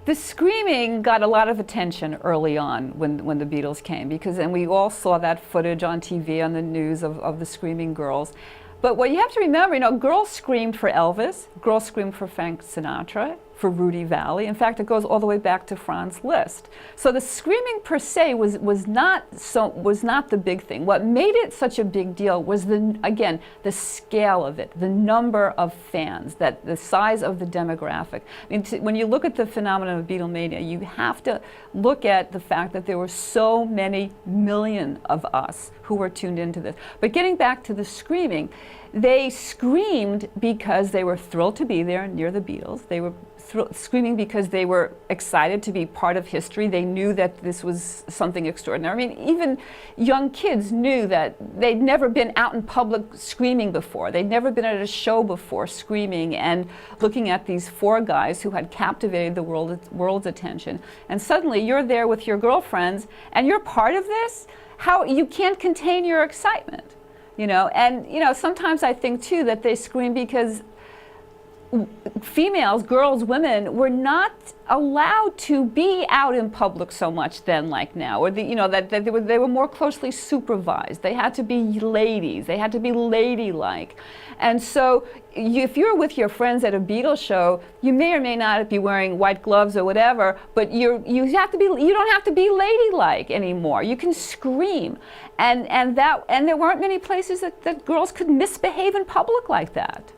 The screaming got a lot of attention early on when the Beatles came, and we all saw that footage on TV, on the news of the screaming girls. But what you have to remember, girls screamed for Elvis, girls screamed for Frank Sinatra, for Rudy Vallee. In fact, it goes all the way back to Franz Liszt. So the screaming per se was not the big thing. What made it such a big deal was the scale of it, the number of fans, the size of the demographic. I mean, when you look at the phenomenon of Beatlemania, you have to look at the fact that there were so many million of us who were tuned into this. But getting back to the screaming, they screamed because they were thrilled to be there near the Beatles. They were screaming because they were excited to be part of history. They knew that this was something extraordinary. I mean, even young kids knew that they'd never been out in public screaming before. They'd never been at a show before screaming and looking at these four guys who had captivated the world's attention. And suddenly you're there with your girlfriends and you're part of this? How you can't contain your excitement. And sometimes I think too that they scream because females, girls, women were not allowed to be out in public so much then like now, or that they were more closely supervised. They had to be ladies. They had to be ladylike. And so if you're with your friends at a Beatles show, you may or may not be wearing white gloves or whatever, but you don't have to be ladylike anymore. You can scream. And there weren't many places that girls could misbehave in public like that.